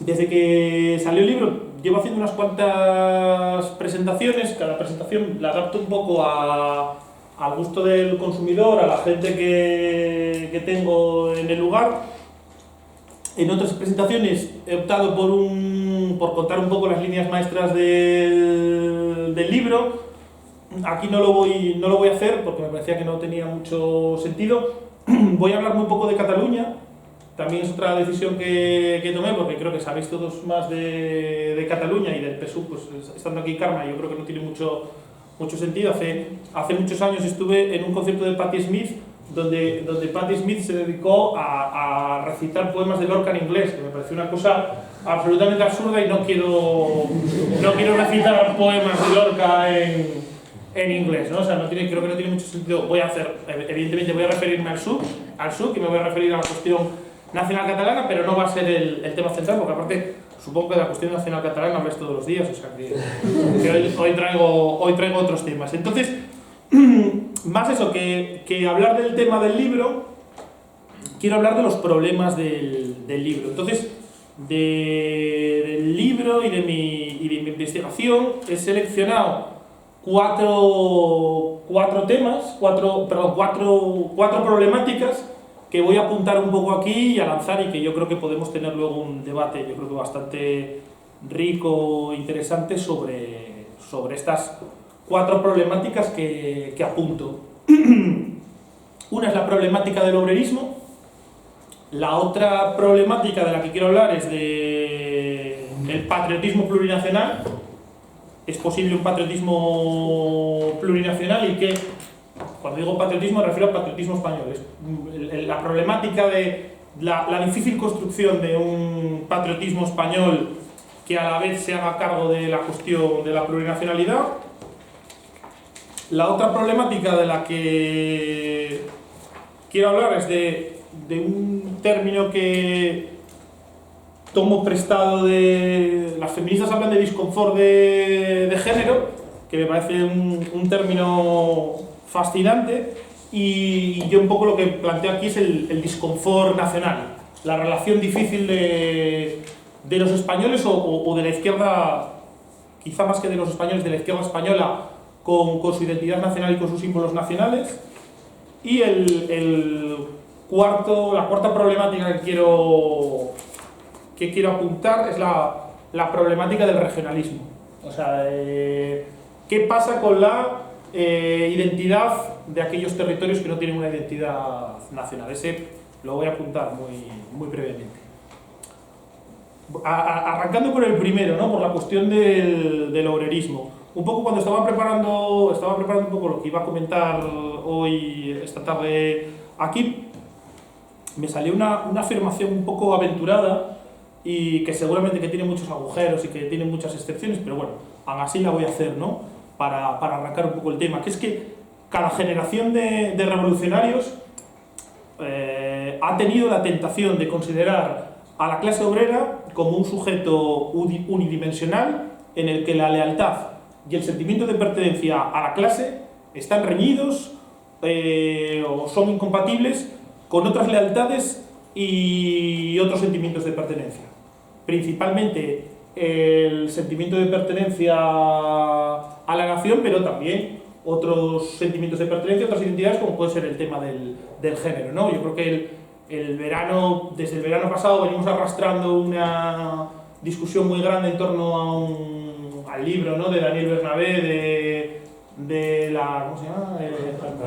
Desde que salió el libro llevo haciendo unas cuantas presentaciones, cada presentación la adapto un poco al gusto del consumidor, a la gente que tengo en el lugar. En otras presentaciones he optado por contar un poco las líneas maestras del libro. Aquí no lo voy a hacer porque me parecía que no tenía mucho sentido. Voy a hablar muy poco de Cataluña. También es otra decisión que tomé, porque creo que sabéis todos más de Cataluña y del PSUV, pues estando aquí Carme, yo creo que no tiene mucho sentido. Hace muchos años estuve en un concierto de Patti Smith, donde Patti Smith se dedicó a recitar poemas de Lorca en inglés, que me pareció una cosa absolutamente absurda y no quiero recitar poemas de Lorca en inglés, ¿no? O sea, creo que no tiene mucho sentido. Evidentemente voy a referirme al SUC y me voy a referir a la cuestión nacional catalana, pero no va a ser el tema central, porque aparte supongo que de la cuestión nacional catalana habláis todos los días, o sea que hoy traigo otros temas. Entonces, más eso que hablar del tema del libro, quiero hablar de los problemas del libro. Entonces, del libro y de mi investigación he seleccionado cuatro problemáticas que voy a apuntar un poco aquí y a lanzar, y que yo creo que podemos tener luego un debate, yo creo que bastante rico e interesante sobre estas cuatro problemáticas que apunto. Una es la problemática del obrerismo. La otra problemática de la que quiero hablar es del patriotismo plurinacional. ¿Es posible un patriotismo plurinacional? Y que, cuando digo patriotismo, me refiero al patriotismo español. La problemática de la difícil construcción de un patriotismo español que a la vez se haga cargo de la cuestión de la plurinacionalidad. La otra problemática de la que quiero hablar es de un término que tomo prestado de... Las feministas hablan de disconfort de género, que me parece un término fascinante, y yo un poco lo que planteo aquí es el disconfort nacional, la relación difícil de los españoles o de la izquierda, quizá más que de los españoles, de la izquierda española con su identidad nacional y con sus símbolos nacionales. Y la cuarta problemática que quiero apuntar es la problemática del regionalismo. O sea, ¿qué pasa con la identidad de aquellos territorios que no tienen una identidad nacional? Ese lo voy a apuntar muy brevemente. Arrancando por el primero, ¿no? Por la cuestión del obrerismo. Un poco cuando estaba preparando un poco lo que iba a comentar hoy, esta tarde aquí, me salió una afirmación un poco aventurada y que seguramente que tiene muchos agujeros y que tiene muchas excepciones, pero bueno, aún así la voy a hacer, ¿no? Para arrancar un poco el tema, que es que cada generación de revolucionarios ha tenido la tentación de considerar a la clase obrera como un sujeto unidimensional en el que la lealtad y el sentimiento de pertenencia a la clase están reñidos o son incompatibles con otras lealtades y otros sentimientos de pertenencia. Principalmente el sentimiento de pertenencia a la nación, pero también otros sentimientos de pertenencia, otras identidades, como puede ser el tema del género, ¿no? Yo creo que desde el verano pasado venimos arrastrando una discusión muy grande en torno al libro, ¿no? De Daniel Bernabé, de ¿cómo se llama?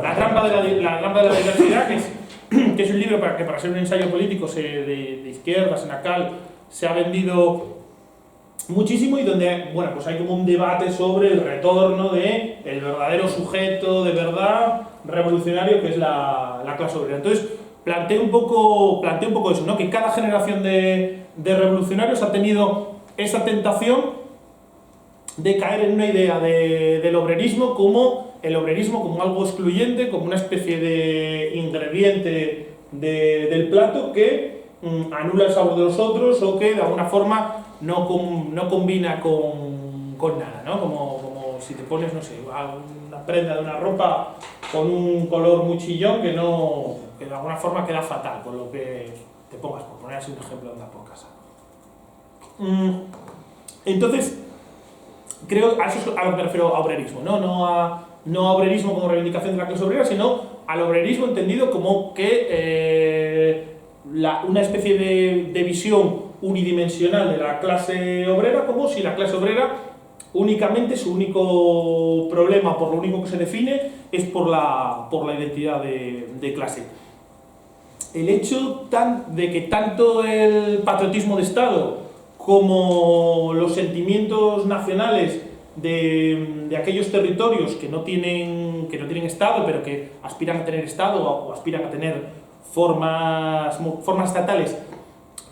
La trampa de la diversidad, que es un libro que para ser un ensayo político de izquierda, senacal, se ha vendido muchísimo, y donde, bueno, pues hay como un debate sobre el retorno de el verdadero sujeto de verdad revolucionario, que es la clase obrera. Entonces planteo un poco eso, ¿no? Que cada generación de revolucionarios ha tenido esa tentación de caer en una idea del obrerismo como algo excluyente, como una especie de ingrediente del plato que anula el sabor de los otros, o que de alguna forma no combina con nada, ¿no? Como si te pones, no sé, una prenda de una ropa con un color muy chillón que de alguna forma queda fatal con lo que te pongas, por poner así un ejemplo de una por casa. Entonces, creo, a eso es a lo que me refiero a obrerismo, ¿no? No a obrerismo como reivindicación de la clase obrera, sino al obrerismo entendido como que una especie de visión unidimensional de la clase obrera, como si la clase obrera únicamente, su único problema, por lo único que se define, es por la identidad de clase. El hecho de que tanto el patriotismo de Estado como los sentimientos nacionales de aquellos territorios que no tienen Estado, pero que aspiran a tener Estado o aspiran a tener formas estatales,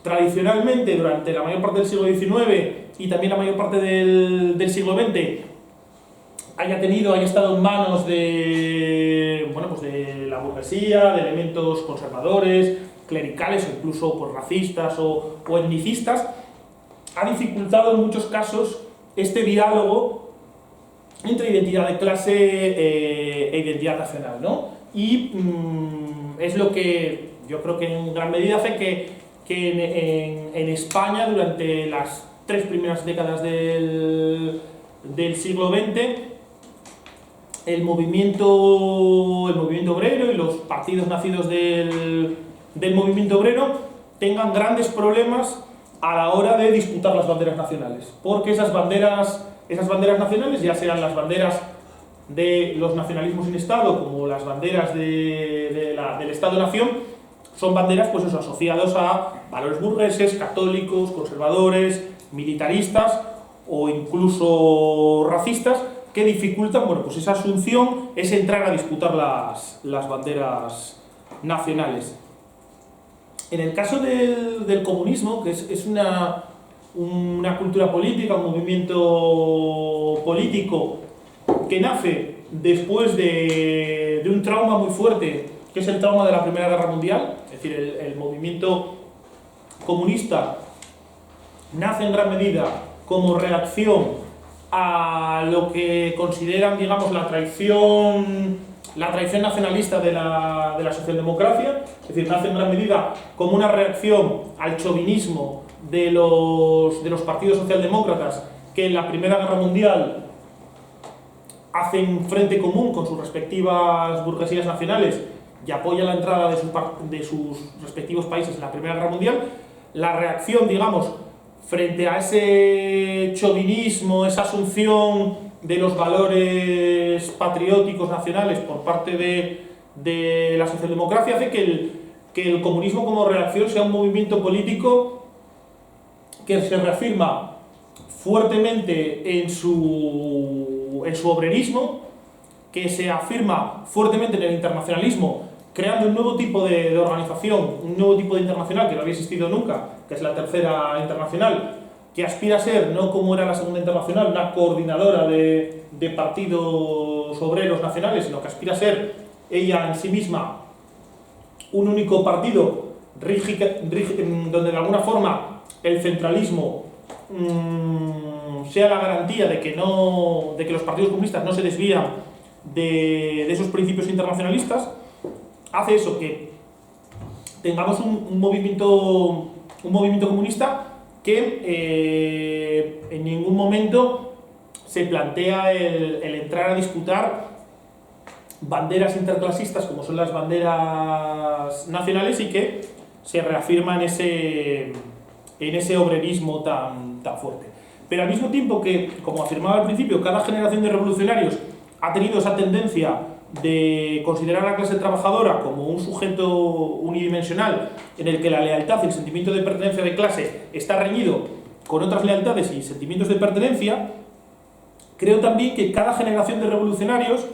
tradicionalmente durante la mayor parte del siglo XIX y también la mayor parte del siglo XX haya estado en manos de la burguesía, de elementos conservadores, clericales o incluso pues, racistas o etnicistas, ha dificultado en muchos casos este diálogo entre identidad de clase e identidad nacional, ¿no? Y es lo que yo creo que en gran medida hace que en España durante las 3 primeras décadas del siglo XX el movimiento obrero y los partidos nacidos del movimiento obrero tengan grandes problemas a la hora de disputar las banderas nacionales, porque esas banderas nacionales, ya sean las banderas de los nacionalismos sin Estado como las banderas del Estado-Nación, son banderas pues eso, asociadas a valores burgueses, católicos, conservadores, militaristas o incluso racistas, que dificultan pues esa asunción, es entrar a disputar las banderas nacionales. En el caso del comunismo, que es una cultura política, un movimiento político que nace después de un trauma muy fuerte, que es el trauma de la Primera Guerra Mundial, es decir, el movimiento comunista nace en gran medida como reacción a lo que consideran, digamos, la traición nacionalista de la socialdemocracia, es decir, nace en gran medida como una reacción al chauvinismo de los partidos socialdemócratas que en la Primera Guerra Mundial hacen frente común con sus respectivas burguesías nacionales y apoyan la entrada de sus respectivos países en la Primera Guerra Mundial. La reacción, digamos, frente a ese chauvinismo, esa asunción de los valores patrióticos nacionales por parte de la socialdemocracia hace que el comunismo como reacción sea un movimiento político que se reafirma fuertemente en su obrerismo, que se afirma fuertemente en el internacionalismo, creando un nuevo tipo de organización, un nuevo tipo de internacional que no había existido nunca, que es la Tercera Internacional, que aspira a ser, no como era la Segunda Internacional, una coordinadora de partidos obreros nacionales, sino que aspira a ser ella en sí misma un único partido donde de alguna forma el centralismo sea la garantía de que los partidos comunistas no se desvían de esos principios internacionalistas. Hace eso, que tengamos un movimiento comunista que en ningún momento se plantea el entrar a disputar banderas interclasistas como son las banderas nacionales y que se reafirma en ese obrerismo tan fuerte. Pero al mismo tiempo que, como afirmaba al principio, cada generación de revolucionarios ha tenido esa tendencia de considerar a la clase trabajadora como un sujeto unidimensional en el que la lealtad y el sentimiento de pertenencia de clase está reñido con otras lealtades y sentimientos de pertenencia, creo también que cada generación de revolucionarios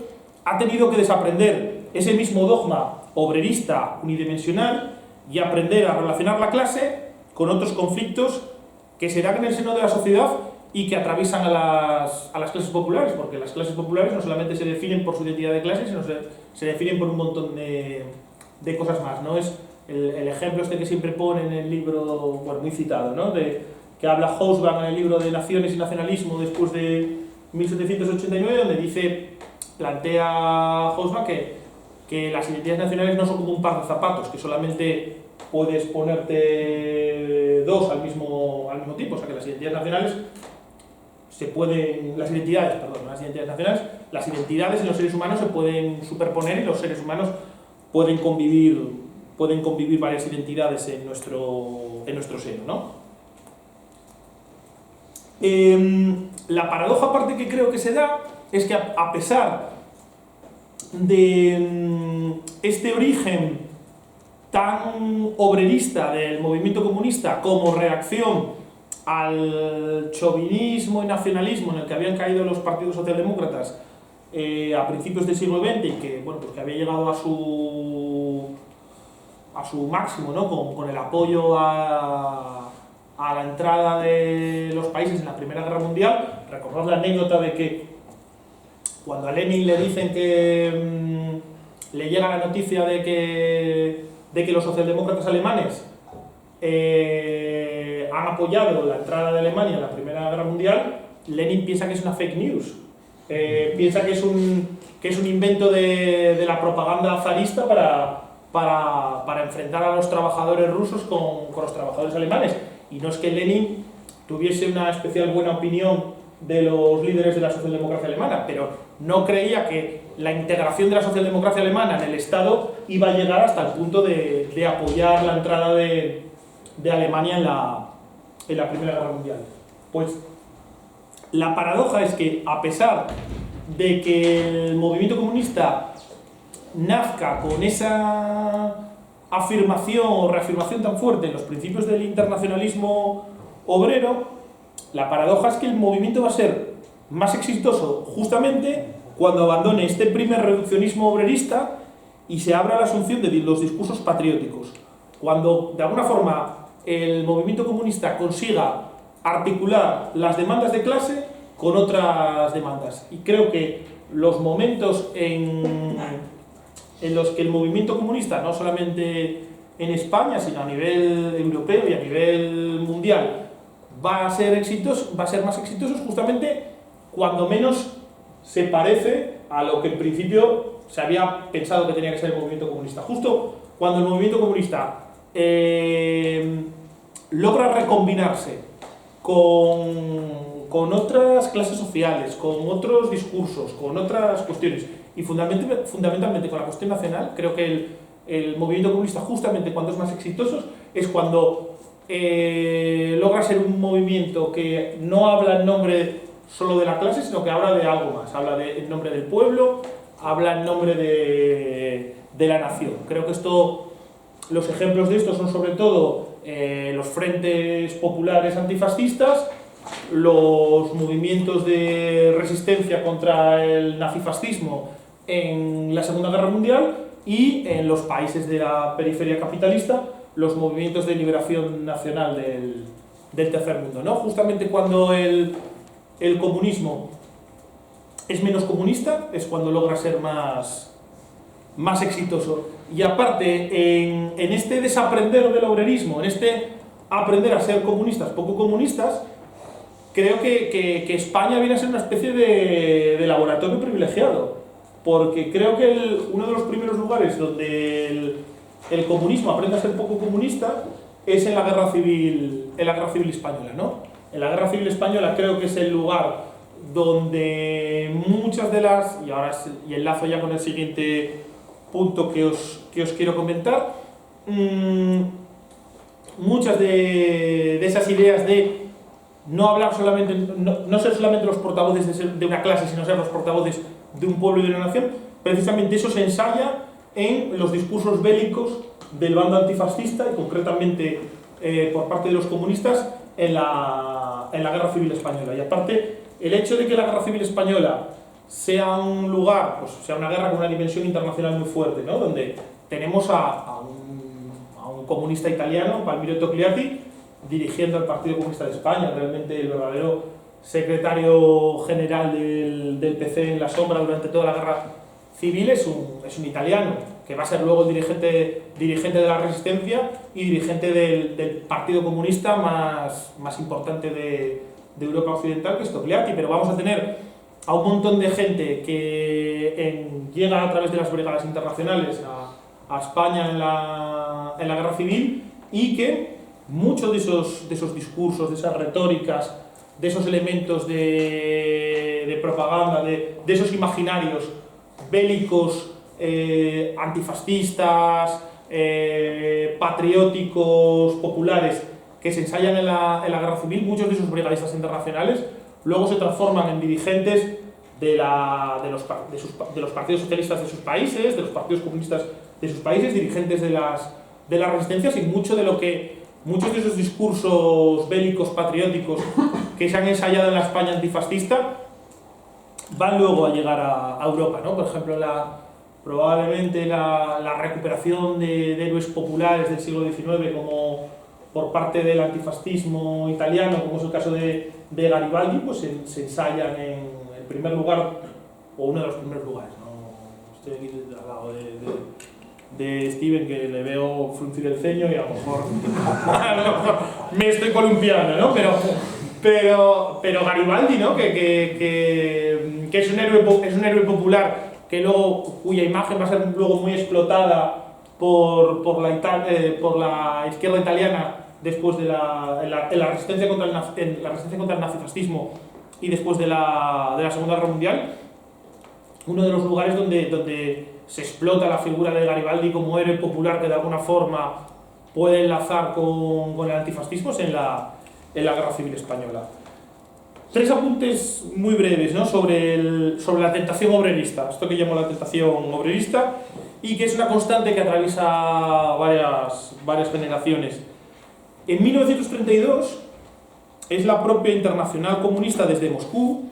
ha tenido que desaprender ese mismo dogma obrerista unidimensional y aprender a relacionar la clase con otros conflictos que se dan en el seno de la sociedad y que atraviesan a las clases populares, porque las clases populares no solamente se definen por su identidad de clase, sino se definen por un montón de cosas más, ¿no? Es el ejemplo que siempre pone en el libro, bueno, muy citado, ¿no? Que habla Hobsbawm en el libro de Naciones y Nacionalismo después de 1789, donde plantea Hobsbawm que las identidades nacionales no son como un par de zapatos, que solamente puedes ponerte dos al mismo tiempo, o sea que las identidades nacionales las identidades en los seres humanos se pueden superponer y los seres humanos pueden convivir varias identidades en nuestro seno, ¿no? La paradoja aparte que creo que se da es que a pesar de este origen tan obrerista del movimiento comunista como reacción al chauvinismo y nacionalismo en el que habían caído los partidos socialdemócratas a principios del siglo XX y que, bueno, pues que había llegado a su máximo, ¿no? con el apoyo a la entrada de los países en la Primera Guerra Mundial. Recordad la anécdota de que cuando a Lenin le dicen que le llega la noticia de que los socialdemócratas alemanes han apoyado la entrada de Alemania en la Primera Guerra Mundial, Lenin piensa que es una fake news, piensa que es un invento de la propaganda zarista para enfrentar a los trabajadores rusos con los trabajadores alemanes. Y no es que Lenin tuviese una especial buena opinión de los líderes de la socialdemocracia alemana, pero no creía que la integración de la socialdemocracia alemana en el Estado iba a llegar hasta el punto de apoyar la entrada de Alemania en la Primera Guerra Mundial. Pues la paradoja es que, a pesar de que el movimiento comunista nazca con esa afirmación o reafirmación tan fuerte en los principios del internacionalismo obrero, la paradoja es que el movimiento va a ser más exitoso justamente cuando abandone este primer reduccionismo obrerista y se abra la asunción de los discursos patrióticos. Cuando, de alguna forma, el movimiento comunista consiga articular las demandas de clase con otras demandas. Y creo que los momentos en los que el movimiento comunista, no solamente en España, sino a nivel europeo y a nivel mundial, va a ser más exitoso justamente cuando menos se parece a lo que en principio se había pensado que tenía que ser el movimiento comunista. Justo cuando el movimiento comunista logra recombinarse con otras clases sociales, con otros discursos, con otras cuestiones, y fundamentalmente con la cuestión nacional, creo que el movimiento comunista, justamente cuando es más exitoso, es cuando logra ser un movimiento que no habla en nombre solo de la clase, sino que habla de algo más, habla en nombre del pueblo, habla en nombre de la nación. Creo que los ejemplos de esto son sobre todo los frentes populares antifascistas, los movimientos de resistencia contra el nazifascismo en la Segunda Guerra Mundial y en los países de la periferia capitalista, los movimientos de liberación nacional del tercer mundo, ¿no? Justamente cuando el comunismo es menos comunista es cuando logra ser más exitoso. Y aparte, en este desaprender del obrerismo, en este aprender a ser comunistas, poco comunistas, creo que España viene a ser una especie de laboratorio privilegiado, porque creo que uno de los primeros lugares donde el comunismo aprende a ser poco comunista es en la Guerra Civil Española, ¿no? En la Guerra Civil Española creo que es el lugar donde muchas de las, y enlazo ya con el siguiente punto que os quiero comentar, muchas de esas ideas de no hablar solamente, no ser solamente los portavoces de una clase, sino ser los portavoces de un pueblo y de una nación, precisamente eso se ensaya en los discursos bélicos del bando antifascista y concretamente por parte de los comunistas en la Guerra Civil Española. Y aparte, el hecho de que la Guerra Civil Española sea un lugar, pues sea una guerra con una dimensión internacional muy fuerte, ¿no? Donde tenemos a un comunista italiano, Palmiro Togliatti, dirigiendo al Partido Comunista de España, realmente el verdadero secretario general del PC en la sombra durante toda la Guerra Civil es un italiano, que va a ser luego el dirigente de la Resistencia y dirigente del Partido Comunista más importante de Europa Occidental, que es Togliatti. Pero vamos a tener a un montón de gente que llega a través de las brigadas internacionales a España en la guerra civil, y que muchos de esos discursos, de esas retóricas, de esos elementos de propaganda, de esos imaginarios bélicos, antifascistas, patrióticos, populares, que se ensayan en la guerra civil, muchos de esos brigadistas internacionales luego se transforman en dirigentes de los partidos socialistas de sus países, de los partidos comunistas de sus países, dirigentes de las resistencias, y muchos de esos discursos bélicos patrióticos que se han ensayado en la España antifascista van luego a llegar a Europa, ¿no? Por ejemplo, probablemente la recuperación de héroes populares del siglo XIX, como por parte del antifascismo italiano, como es el caso de Garibaldi, pues se ensayan en el primer lugar, o uno de los primeros lugares, ¿no? Estoy aquí al lado de Steven, que le veo fruncir el ceño y a lo mejor me estoy columpiando, ¿no? Pero Garibaldi, ¿no? que es un héroe popular, cuya imagen va a ser luego muy explotada por la izquierda italiana después de la resistencia contra el nazifascismo y después de la Segunda Guerra Mundial. Uno de los lugares donde se explota la figura de Garibaldi como héroe popular que de alguna forma puede enlazar con el antifascismo es en la Guerra Civil Española. Tres apuntes muy breves, ¿no? sobre la tentación obrerista, esto que llamo la tentación obrerista, y que es una constante que atraviesa varias generaciones. En 1932 es la propia Internacional Comunista desde Moscú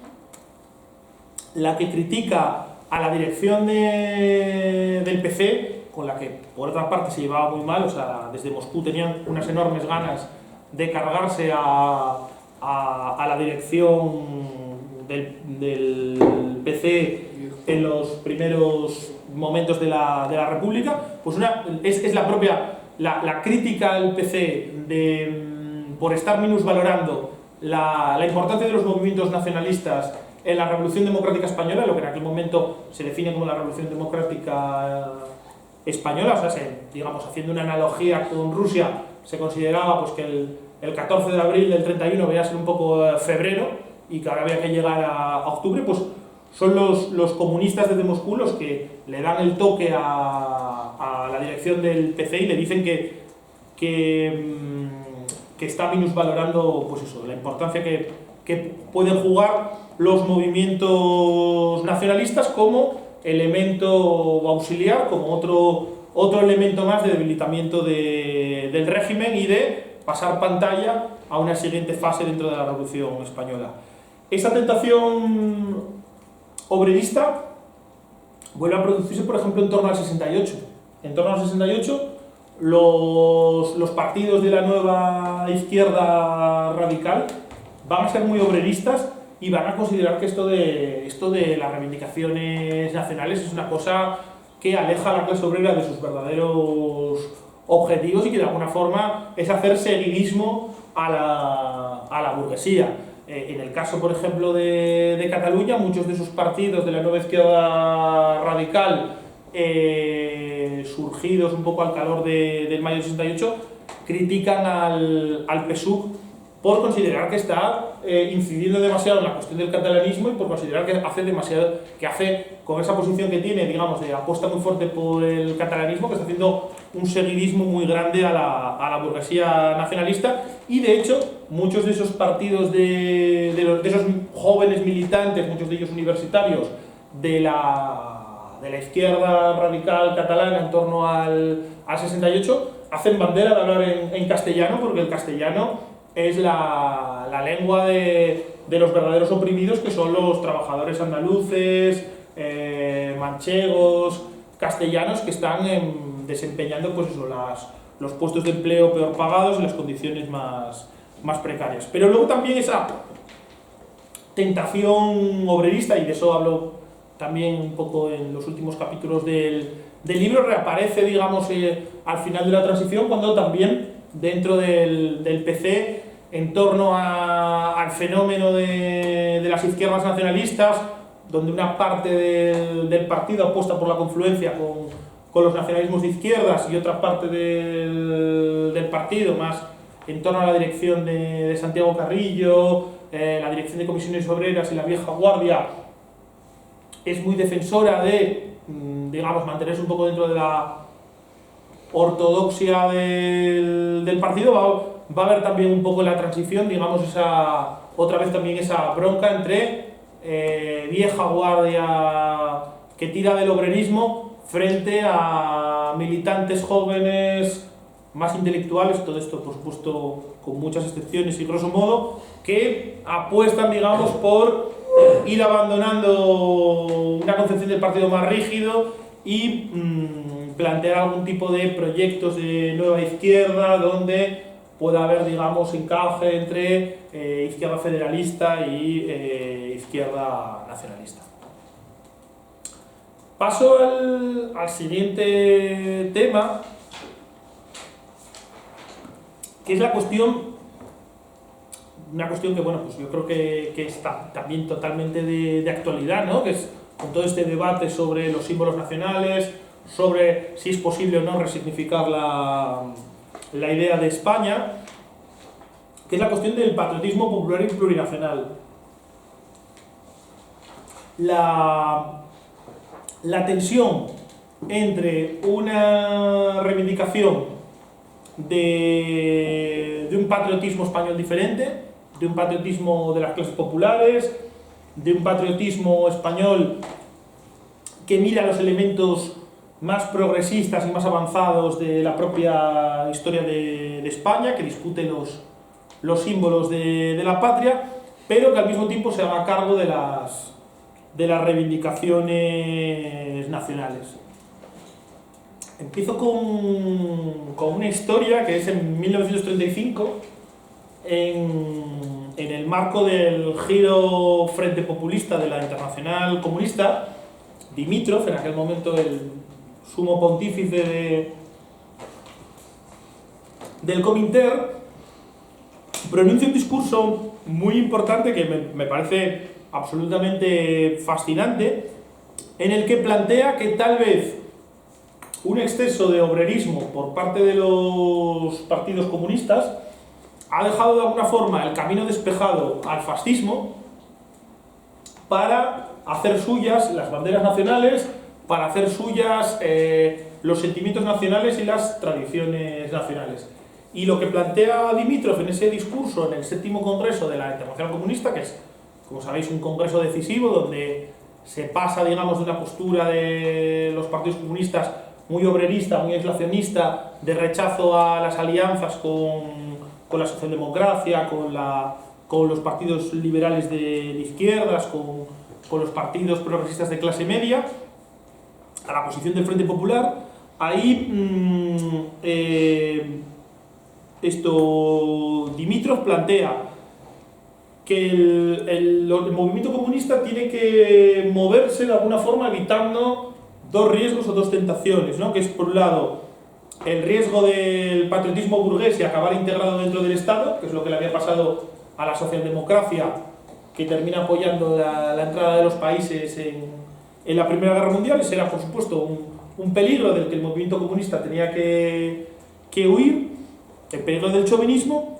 la que critica a la dirección del PC, con la que por otra parte se llevaba muy mal. O sea, desde Moscú tenían unas enormes ganas de cargarse a la dirección del PC en los primeros momentos de la República. Pues es la propia la crítica al PC por estar minusvalorando la importancia de los movimientos nacionalistas en la Revolución Democrática Española, lo que en aquel momento se define como la Revolución Democrática Española. O sea, digamos, haciendo una analogía con Rusia, se consideraba pues, que el 14 de abril del 31 veía ser un poco febrero y que ahora había que llegar a octubre. Pues son los comunistas desde Moscú los que le dan el toque a la dirección del PC y le dicen que está minusvalorando pues eso, la importancia que pueden jugar los movimientos nacionalistas como elemento auxiliar, como otro elemento más de debilitamiento del régimen y de pasar pantalla a una siguiente fase dentro de la Revolución Española. Esa tentación obrerista vuelve a producirse, por ejemplo, en torno al 68. En torno al 68, los partidos de la nueva izquierda radical van a ser muy obreristas y van a considerar que esto de las reivindicaciones nacionales es una cosa que aleja a la clase obrera de sus verdaderos objetivos y que de alguna forma es hacer seguidismo a la burguesía. En el caso, por ejemplo, de Cataluña, muchos de esos partidos de la nueva izquierda radical, surgidos un poco al calor del mayo del 68, critican al PSUV por considerar que está incidiendo demasiado en la cuestión del catalanismo y por considerar que hace con esa posición que tiene, digamos, de apuesta muy fuerte por el catalanismo, que está haciendo un seguidismo muy grande a la burguesía nacionalista. Y de hecho, muchos de esos partidos de esos jóvenes militantes, muchos de ellos universitarios, de la izquierda radical catalana en torno al 68, hacen bandera de hablar en castellano, porque el castellano es la lengua de los verdaderos oprimidos, que son los trabajadores andaluces, manchegos, castellanos, que están desempeñando pues eso, los puestos de empleo peor pagados y las condiciones más precarias. Pero luego también esa tentación obrerista, y de eso hablo también un poco en los últimos capítulos del libro, reaparece, digamos, al final de la transición, cuando también dentro del PC, en torno al fenómeno de las izquierdas nacionalistas, donde una parte del partido apuesta por la confluencia con los nacionalismos de izquierdas y otra parte del partido más en torno a la dirección de Santiago Carrillo, la dirección de comisiones obreras y la vieja guardia, es muy defensora de, digamos, mantenerse un poco dentro de la ortodoxia del partido. Va a haber también un poco la transición, digamos, otra vez también esa bronca entre vieja guardia que tira del obrerismo frente a militantes jóvenes más intelectuales, todo esto por supuesto con muchas excepciones y grosso modo, que apuestan, digamos, por ir abandonando una concepción del partido más rígido y plantear algún tipo de proyectos de nueva izquierda donde pueda haber, digamos, encaje entre izquierda federalista y izquierda nacionalista. Paso al siguiente tema, que es la cuestión, una cuestión que, bueno, pues yo creo que está también totalmente de actualidad, ¿no? Que es con todo este debate sobre los símbolos nacionales, sobre si es posible o no resignificar la idea de España, que es la cuestión del patriotismo popular y plurinacional. La tensión entre una reivindicación de un patriotismo español diferente, de un patriotismo de las clases populares, de un patriotismo español que mira los elementos más progresistas y más avanzados de la propia historia de España, que discute los símbolos de la patria, pero que al mismo tiempo se haga cargo de las reivindicaciones nacionales. Empiezo con una historia que es en 1935, en el marco del giro frente populista de la Internacional Comunista. Dimitrov, en aquel momento el sumo pontífice del Comintern, pronuncia un discurso muy importante que me parece absolutamente fascinante, en el que plantea que tal vez un exceso de obrerismo por parte de los partidos comunistas ha dejado de alguna forma el camino despejado al fascismo para hacer suyas las banderas nacionales, para hacer suyas los sentimientos nacionales y las tradiciones nacionales. Y lo que plantea Dimitrov en ese discurso, en el 7º Congreso de la Internacional Comunista, que es, como sabéis, un congreso decisivo donde se pasa, digamos, de una postura de los partidos comunistas muy obrerista, muy aislacionista, de rechazo a las alianzas con la socialdemocracia, con los partidos liberales de izquierdas, con los partidos progresistas de clase media, a la posición del Frente Popular. Ahí Dimitrov plantea que el movimiento comunista tiene que moverse de alguna forma evitando dos riesgos o dos tentaciones, ¿no? Que es, por un lado, el riesgo del patriotismo burgués y acabar integrado dentro del Estado, que es lo que le había pasado a la socialdemocracia, que termina apoyando la entrada de los países en la Primera Guerra Mundial. Ese era, por supuesto, un peligro del que el movimiento comunista tenía que huir, el peligro del chauvinismo,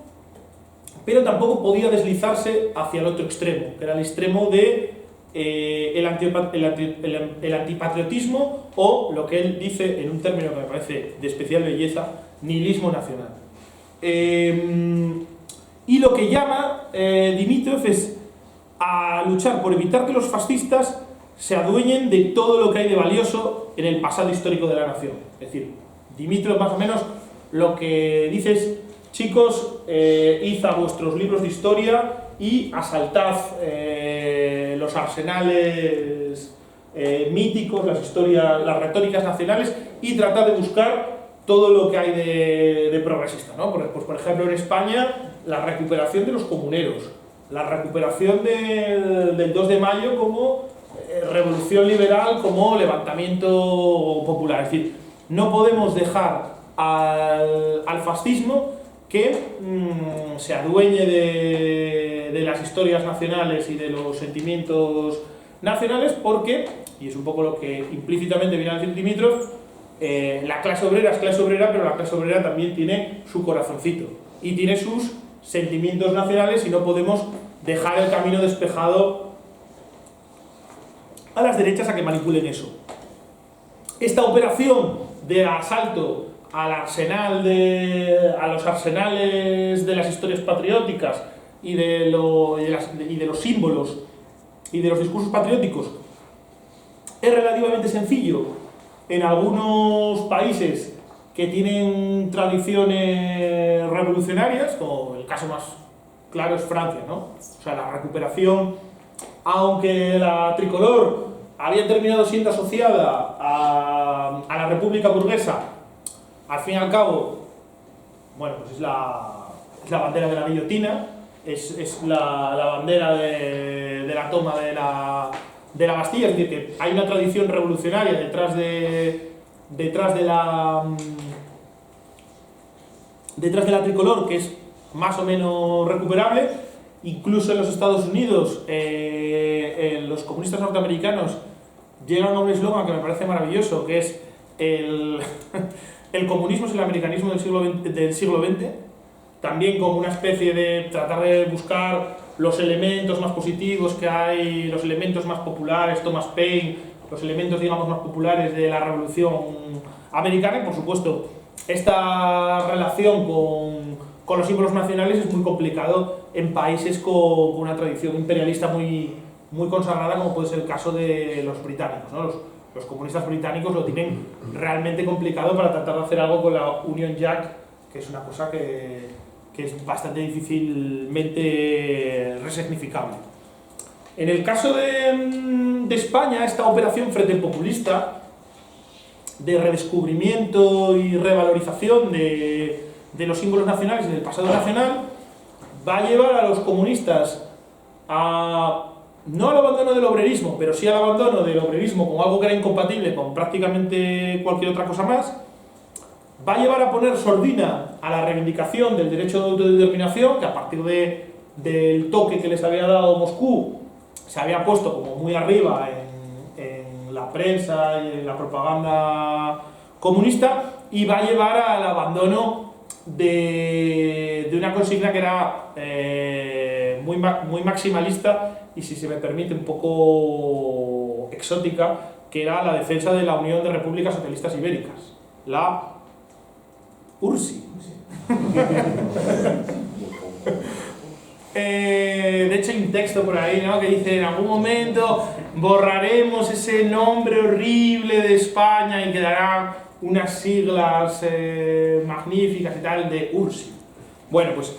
pero tampoco podía deslizarse hacia el otro extremo, que era el extremo de el antipatriotismo, o lo que él dice en un término que me parece de especial belleza, nihilismo nacional. Y lo que llama Dimitrov es a luchar por evitar que los fascistas se adueñen de todo lo que hay de valioso en el pasado histórico de la nación. Es decir, Dimitrov más o menos lo que dice es: chicos, id a vuestros libros de historia y asaltad los arsenales míticos, las retóricas nacionales, y tratad de buscar todo lo que hay de progresista, ¿no? Pues, por ejemplo, en España, la recuperación de los comuneros, la recuperación del 2 de mayo como revolución liberal, como levantamiento popular. Es decir, no podemos dejar al fascismo que se adueñe de las historias nacionales y de los sentimientos nacionales, porque, y es un poco lo que implícitamente viene a decir Dimitrov, la clase obrera es clase obrera, pero la clase obrera también tiene su corazoncito y tiene sus sentimientos nacionales y no podemos dejar el camino despejado a las derechas a que manipulen eso. Esta operación de asalto al arsenal a los arsenales de las historias patrióticas y de los símbolos y de los discursos patrióticos es relativamente sencillo en algunos países que tienen tradiciones revolucionarias, como el caso más claro es Francia, ¿no? O sea, la recuperación, aunque la tricolor había terminado siendo asociada a la República Burguesa, al fin y al cabo, bueno, pues es la bandera de la guillotina, es la bandera de la toma de la Bastilla, es decir, que hay una tradición revolucionaria detrás de la tricolor que es más o menos recuperable. Incluso en los Estados Unidos, los comunistas norteamericanos llegan a un eslogan que me parece maravilloso, que es el comunismo es el americanismo del siglo XX, también como una especie de tratar de buscar los elementos más positivos que hay, los elementos más populares, Thomas Paine, los elementos, digamos, más populares de la Revolución Americana, y por supuesto esta relación con los símbolos nacionales es muy complicado en países con una tradición imperialista muy consagrada, como puede ser el caso de los británicos, ¿no? Los comunistas británicos lo tienen realmente complicado para tratar de hacer algo con la Union Jack, que es una cosa que es bastante difícilmente resignificable. En el caso de España, esta operación frente populista de redescubrimiento y revalorización de los símbolos nacionales y del pasado nacional va a llevar a los comunistas no al abandono del obrerismo, pero sí al abandono del obrerismo como algo que era incompatible con prácticamente cualquier otra cosa más. Va a llevar a poner sordina a la reivindicación del derecho de autodeterminación, que a partir del toque que les había dado Moscú se había puesto como muy arriba en la prensa y en la propaganda comunista, y va a llevar al abandono de una consigna que era muy maximalista y, si se me permite, un poco exótica, que era la defensa de la Unión de Repúblicas Socialistas Ibéricas, la URSI. De hecho hay un texto por ahí, ¿no?, que dice: en algún momento borraremos ese nombre horrible de España y quedarán unas siglas magníficas y tal de URSI. Bueno, pues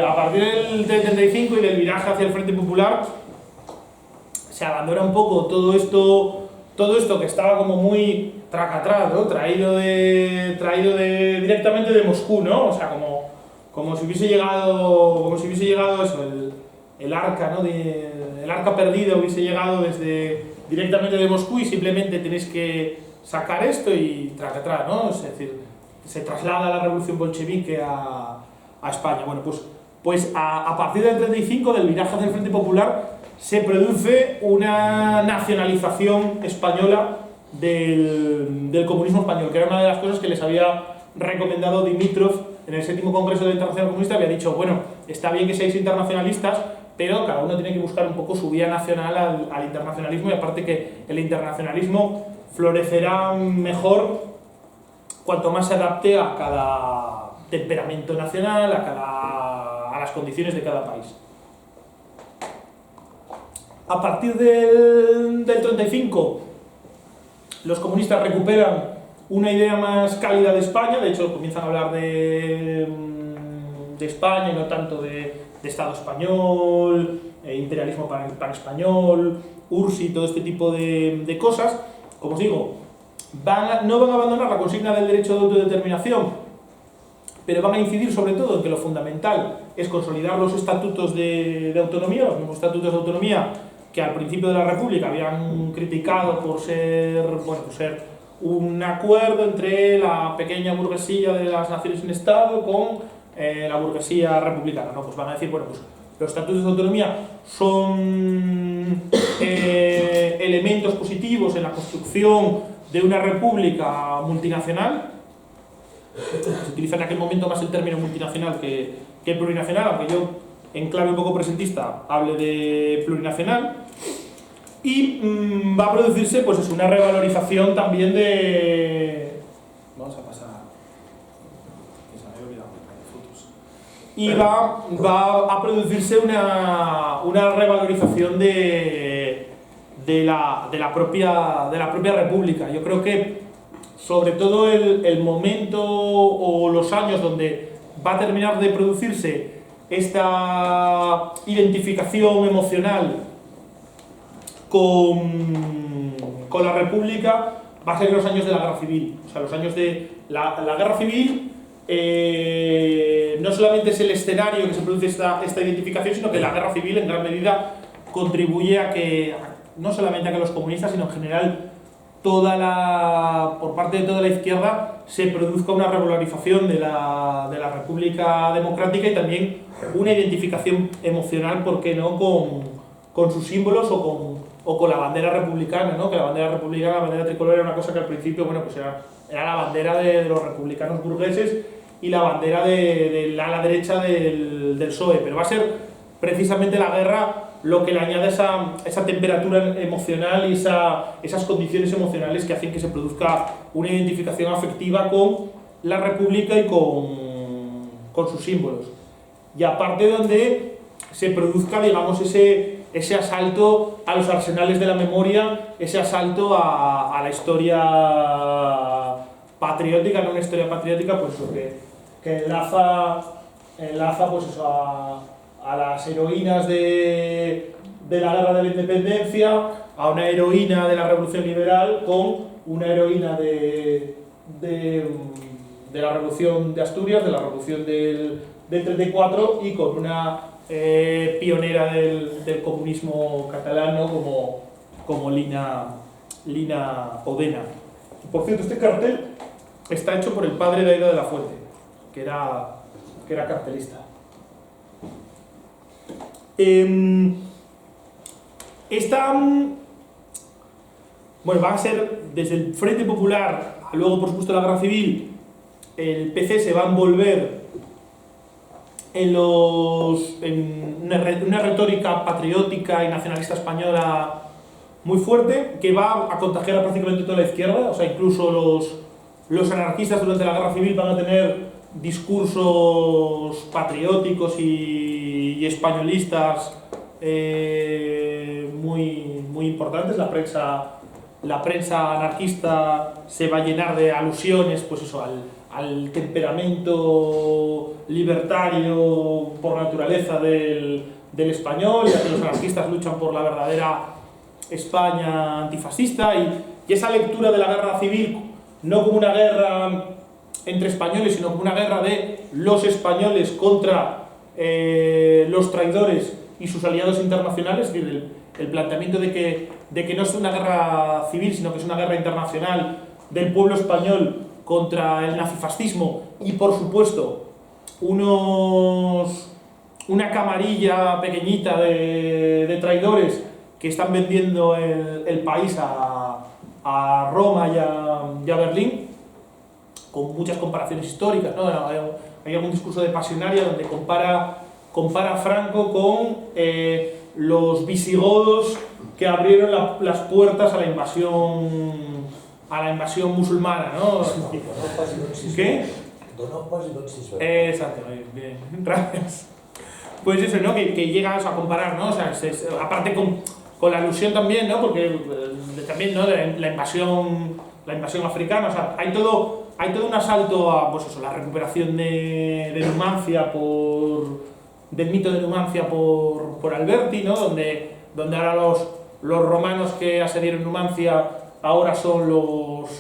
a partir del 75 y del viraje hacia el Frente Popular se abandona un poco todo esto que estaba como muy traca atrás, ¿no?, traído directamente de Moscú, ¿no? O sea, como si hubiese llegado eso, el arca, ¿no?, el arca perdida hubiese llegado directamente de Moscú, y simplemente tenéis que sacar esto y traca atrás, ¿no? Es decir, se traslada la revolución bolchevique a España. Bueno, pues a partir del 35, del viraje hacia el Frente Popular, se produce una nacionalización española del comunismo español, que era una de las cosas que les había recomendado Dimitrov en el 7º Congreso de la Internacional Comunista. Había dicho: bueno, está bien que seáis internacionalistas, pero cada uno tiene que buscar un poco su vía nacional al internacionalismo, y aparte que el internacionalismo florecerá mejor cuanto más se adapte a cada temperamento nacional, a las condiciones de cada país. A partir del 35, los comunistas recuperan una idea más cálida de España. De hecho, comienzan a hablar de España y no tanto de Estado español, imperialismo pan-español, URSI, todo este tipo de cosas. Como os digo, no van a abandonar la consigna del derecho de autodeterminación, pero van a incidir sobre todo en que lo fundamental es consolidar los estatutos de autonomía, los mismos estatutos de autonomía que al principio de la República habían criticado por ser un acuerdo entre la pequeña burguesía de las naciones en Estado con la burguesía republicana, ¿no? Pues van a decir: bueno, pues los estatutos de autonomía son elementos positivos en la construcción de una república multinacional. Se utiliza en aquel momento más el término multinacional que plurinacional, aunque yo, en clave un poco presentista, hable de plurinacional. Y va a producirse, pues es una revalorización también de... Vamos a pasar... Que se me había olvidado de fotos. Y va a producirse una revalorización de la propia república. Yo creo que sobre todo el momento o los años donde va a terminar de producirse esta identificación emocional con la república va a ser los años de la guerra civil. O sea, los años de la guerra civil no solamente es el escenario que se produce esta identificación, sino que la guerra civil en gran medida contribuye a que no solamente a que los comunistas, sino en general por parte de toda la izquierda se produzca una regularización de la República Democrática y también una identificación emocional, ¿por qué no?, con sus símbolos o con la bandera republicana, ¿no? Que la bandera republicana, la bandera tricolor, era una cosa que al principio, bueno, pues era la bandera de los republicanos burgueses y la bandera del ala derecha del PSOE, pero va a ser precisamente la guerra lo que le añade esa temperatura emocional y esas condiciones emocionales que hacen que se produzca una identificación afectiva con la república y con sus símbolos. Y aparte donde se produzca, digamos, ese asalto a los arsenales de la memoria, ese asalto a la historia patriótica, no una historia patriótica, pues que enlaza pues eso, a las heroínas de la guerra de la independencia, a una heroína de la revolución liberal con una heroína de la revolución de Asturias, de la revolución del 34, y con una pionera del comunismo catalano como Lina Odena. Por cierto, este cartel está hecho por el padre de Aida de la Fuente, que era cartelista. Bueno, va a ser desde el Frente Popular, luego por supuesto la Guerra Civil, el PC se va a envolver en una retórica patriótica y nacionalista española muy fuerte, que va a contagiar a prácticamente toda la izquierda. O sea, incluso los anarquistas durante la Guerra Civil van a tener discursos patrióticos y españolistas muy importantes. La prensa anarquista se va a llenar de alusiones, pues eso, al temperamento libertario por naturaleza del español, y a que los anarquistas luchan por la verdadera España antifascista, y esa lectura de la guerra civil no como una guerra entre españoles, sino como una guerra de los españoles contra los traidores y sus aliados internacionales. Es decir, el planteamiento de que no es una guerra civil, sino que es una guerra internacional del pueblo español contra el nazifascismo y, por supuesto, una camarilla pequeñita de traidores que están vendiendo el país a Roma y a Berlín, con muchas comparaciones históricas, ¿no? Hay algún discurso de Pasionaria donde compara a Franco con los visigodos que abrieron las puertas a la invasión musulmana, ¿no? ¿Qué? Exacto, bien, gracias. Pues eso, ¿no? Que llegas a comparar, ¿no? O sea, aparte con la alusión también, ¿no? Porque también, ¿no? La invasión africana, o sea, hay todo un asalto a, pues eso, la recuperación de Numancia del mito de Numancia por Alberti, ¿no? Donde ahora los romanos que asedieron Numancia ahora son los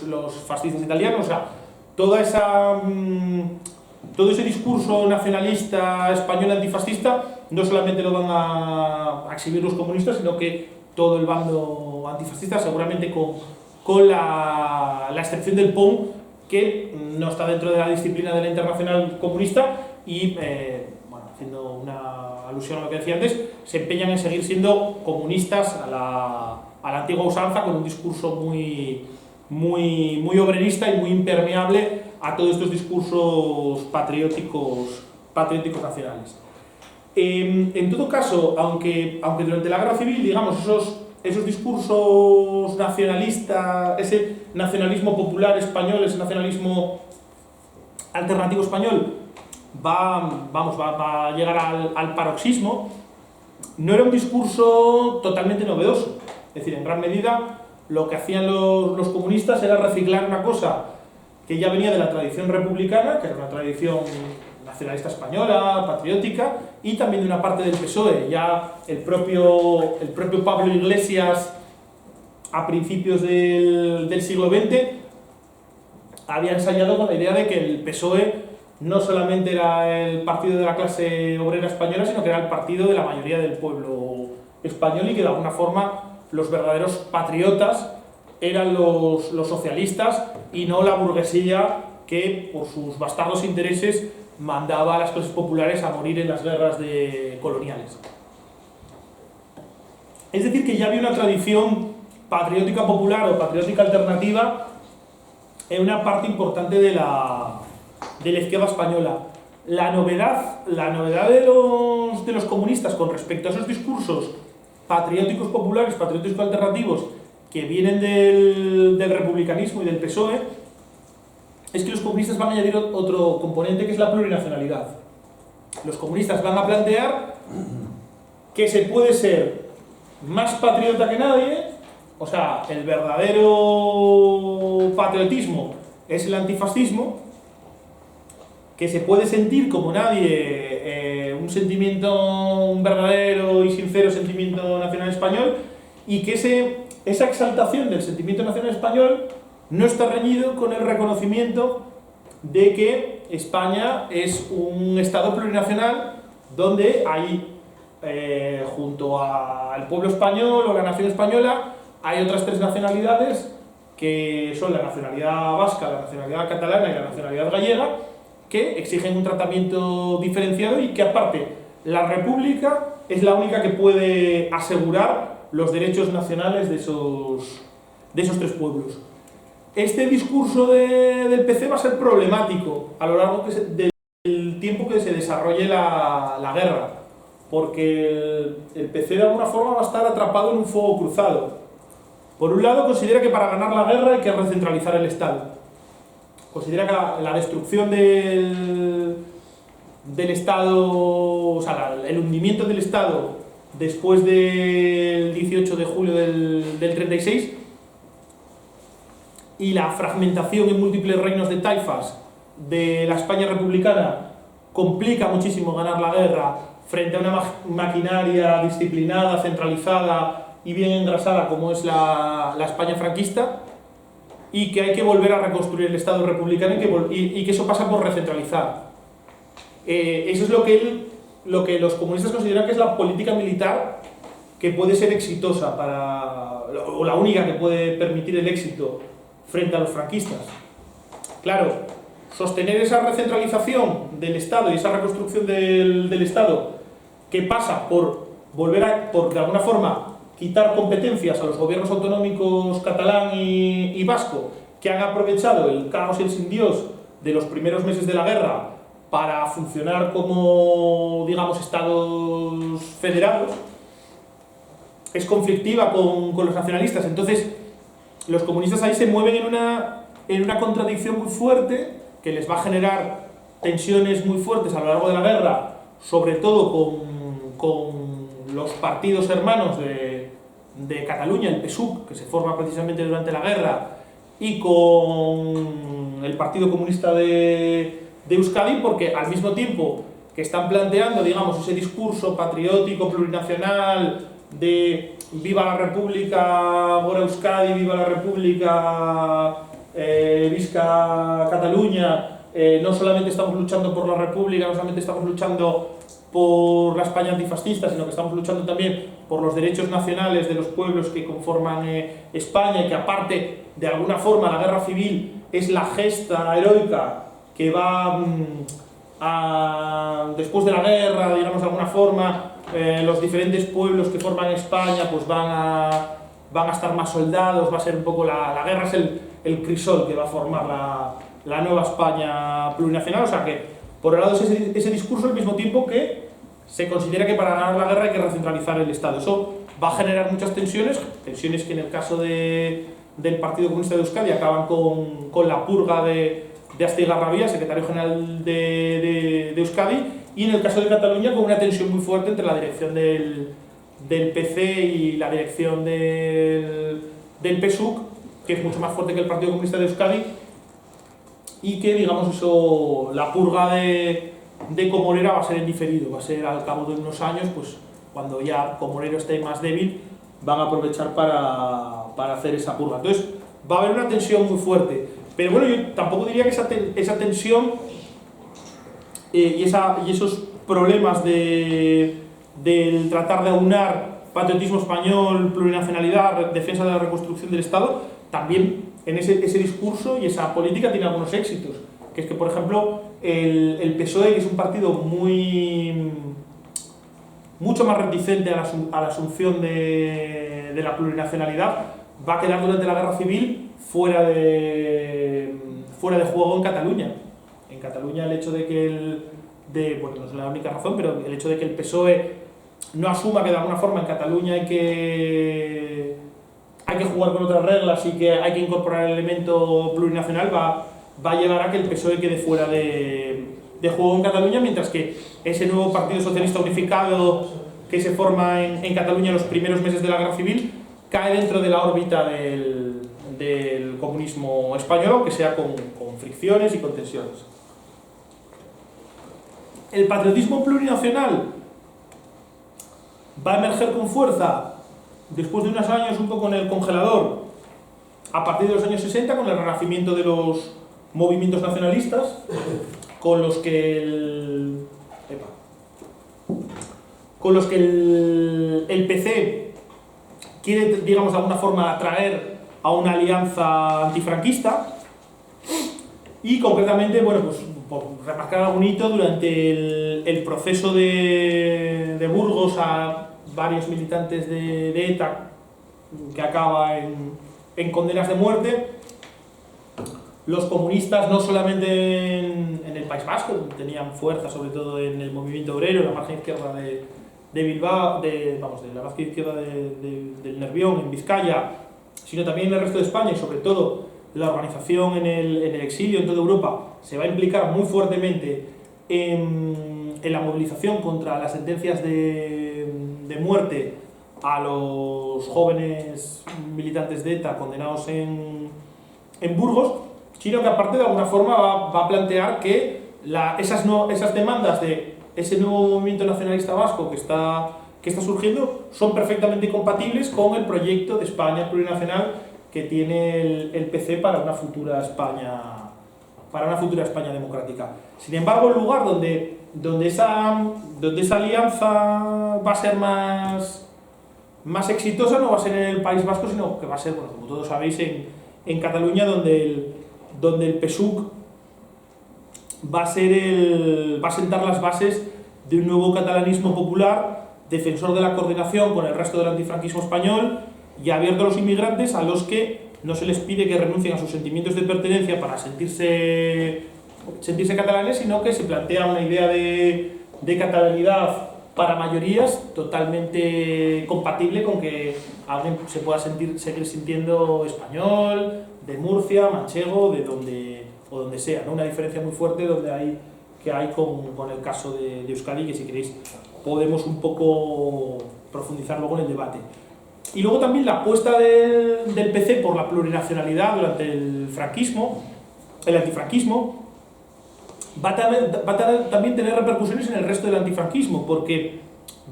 fascistas italianos. O sea, todo ese discurso nacionalista español antifascista no solamente lo van a exhibir los comunistas, sino que todo el bando antifascista, seguramente con la excepción del POM, que no está dentro de la disciplina de la Internacional Comunista, y haciendo una alusión a lo que decía antes, se empeñan en seguir siendo comunistas a la antigua usanza, con un discurso muy muy obrerista y muy impermeable a todos estos discursos patrióticos nacionales. En todo caso, aunque durante la Guerra Civil, digamos, esos discursos nacionalistas, ese nacionalismo popular español, ese nacionalismo alternativo español, va a llegar al paroxismo, no era un discurso totalmente novedoso. Es decir, en gran medida, lo que hacían los comunistas era reciclar una cosa que ya venía de la tradición republicana, que era una tradición nacionalista española, patriótica, y también de una parte del PSOE. Ya el propio Pablo Iglesias, a principios del siglo XX, había ensayado con la idea de que el PSOE no solamente era el partido de la clase obrera española, sino que era el partido de la mayoría del pueblo español, y que de alguna forma los verdaderos patriotas eran los socialistas y no la burguesía que, por sus bastardos intereses, mandaba a las clases populares a morir en las guerras coloniales. Es decir, que ya había una tradición patriótica popular o patriótica alternativa en una parte importante de la izquierda española. La novedad de los comunistas con respecto a esos discursos patrióticos populares, patrióticos alternativos, que vienen del republicanismo y del PSOE, es que los comunistas van a añadir otro componente, que es la plurinacionalidad. Los comunistas van a plantear que se puede ser más patriota que nadie, o sea, el verdadero patriotismo es el antifascismo, que se puede sentir como nadie un verdadero y sincero sentimiento nacional español, y que esa exaltación del sentimiento nacional español no está reñido con el reconocimiento de que España es un Estado plurinacional donde hay, junto al pueblo español o la nación española, hay otras tres nacionalidades, que son la nacionalidad vasca, la nacionalidad catalana y la nacionalidad gallega, que exigen un tratamiento diferenciado, y que aparte la República es la única que puede asegurar los derechos nacionales de esos tres pueblos. Este discurso del PC va a ser problemático a lo largo del tiempo que se desarrolle la guerra, porque el PC de alguna forma va a estar atrapado en un fuego cruzado. Por un lado, considera que para ganar la guerra hay que recentralizar el Estado. Considera que la destrucción del Estado, o sea, el hundimiento del Estado después del 18 de julio del 36, y la fragmentación en múltiples reinos de taifas de la España republicana complica muchísimo ganar la guerra frente a una maquinaria disciplinada, centralizada y bien engrasada como es la España franquista, y que hay que volver a reconstruir el Estado republicano, y que eso pasa por recentralizar. Eso es lo que los comunistas consideran que es la política militar que puede ser exitosa o la única que puede permitir el éxito frente a los franquistas. Claro, sostener esa recentralización del Estado y esa reconstrucción del Estado, que pasa por de alguna forma quitar competencias a los gobiernos autonómicos catalán y vasco, que han aprovechado el caos y el sin Dios de los primeros meses de la guerra para funcionar como, digamos, estados federados, es conflictiva con los nacionalistas. Entonces, los comunistas ahí se mueven en una contradicción muy fuerte, que les va a generar tensiones muy fuertes a lo largo de la guerra, sobre todo con los partidos hermanos de Cataluña, el PSUC, que se forma precisamente durante la guerra, y con el Partido Comunista de Euskadi, porque al mismo tiempo que están planteando, digamos, ese discurso patriótico, plurinacional, de viva la República, gora Euskadi, viva la República, visca Cataluña, no solamente estamos luchando por la República, no solamente estamos luchando por la España antifascista, sino que estamos luchando también por los derechos nacionales de los pueblos que conforman España, y que aparte, de alguna forma, la guerra civil es la gesta heroica que va después de la guerra, digamos, de alguna forma, los diferentes pueblos que forman España pues van a estar más soldados, va a ser un poco la guerra, el crisol que va a formar la nueva España plurinacional. O sea que, por un lado, es ese discurso al mismo tiempo que se considera que para ganar la guerra hay que recentralizar el Estado. Eso va a generar muchas tensiones que en el caso del Partido Comunista de Euskadi acaban con la purga de Astigarrabía, secretario general de Euskadi, y en el caso de Cataluña con una tensión muy fuerte entre la dirección del PC y la dirección del PSUC, que es mucho más fuerte que el Partido Comunista de Euskadi, y que, digamos, la purga de Comorera va a ser en diferido, va a ser al cabo de unos años, pues cuando ya Comorera esté más débil, van a aprovechar para hacer esa purga. Entonces, va a haber una tensión muy fuerte. Pero bueno, yo tampoco diría que esa tensión y esos problemas del tratar de aunar patriotismo español, plurinacionalidad, defensa de la reconstrucción del Estado, también en ese discurso y esa política tiene algunos éxitos. Que es que, por ejemplo, el PSOE, que es un partido mucho más reticente a la asunción de la plurinacionalidad, va a quedar durante la Guerra Civil fuera de juego en Cataluña. En Cataluña el hecho de que bueno, no es la única razón, pero el hecho de que el PSOE no asuma que de alguna forma en Cataluña hay que jugar con otras reglas y que hay que incorporar el elemento plurinacional, va a llevar a que el PSOE quede fuera de juego en Cataluña, mientras que ese nuevo Partido Socialista Unificado que se forma en Cataluña en los primeros meses de la Guerra Civil cae dentro de la órbita del comunismo español, aunque sea con fricciones y con tensiones. El patriotismo plurinacional va a emerger con fuerza después de unos años un poco en el congelador, a partir de los años 60, con el renacimiento de los movimientos nacionalistas, con los que el PC quiere, digamos, de alguna forma atraer a una alianza antifranquista, y concretamente, bueno, pues por remarcar algún hito, durante el proceso de Burgos a varios militantes de ETA, que acaba en condenas de muerte, los comunistas, no solamente en el País Vasco, donde tenían fuerza sobre todo en el movimiento obrero, en la margen izquierda de Bilbao, de la margen izquierda del Nervión, en Vizcaya, sino también en el resto de España, y sobre todo la organización en el exilio en toda Europa se va a implicar muy fuertemente en la movilización contra las sentencias de muerte a los jóvenes militantes de ETA condenados en Burgos, sino que aparte de alguna forma va a plantear que esas demandas de ese nuevo movimiento nacionalista vasco que está surgiendo son perfectamente compatibles con el proyecto de España plurinacional que tiene el PC para una futura España democrática. Sin embargo, el lugar donde esa alianza va a ser más exitosa no va a ser en el País Vasco, sino que va a ser, bueno, como todos sabéis, en Cataluña, donde el PSUC va a sentar las bases de un nuevo catalanismo popular, defensor de la coordinación con el resto del antifranquismo español y abierto a los inmigrantes, a los que no se les pide que renuncien a sus sentimientos de pertenencia para sentirse catalanes, sino que se plantea una idea de catalanidad para mayorías totalmente compatible con que alguien se pueda seguir sintiendo español, de Murcia, manchego, de donde sea, ¿no? Una diferencia muy fuerte que hay con el caso de Euskadi, que si queréis podemos un poco profundizar luego en el debate. Y luego también la apuesta del PC por la plurinacionalidad durante el antifranquismo, va a también tener repercusiones en el resto del antifranquismo, porque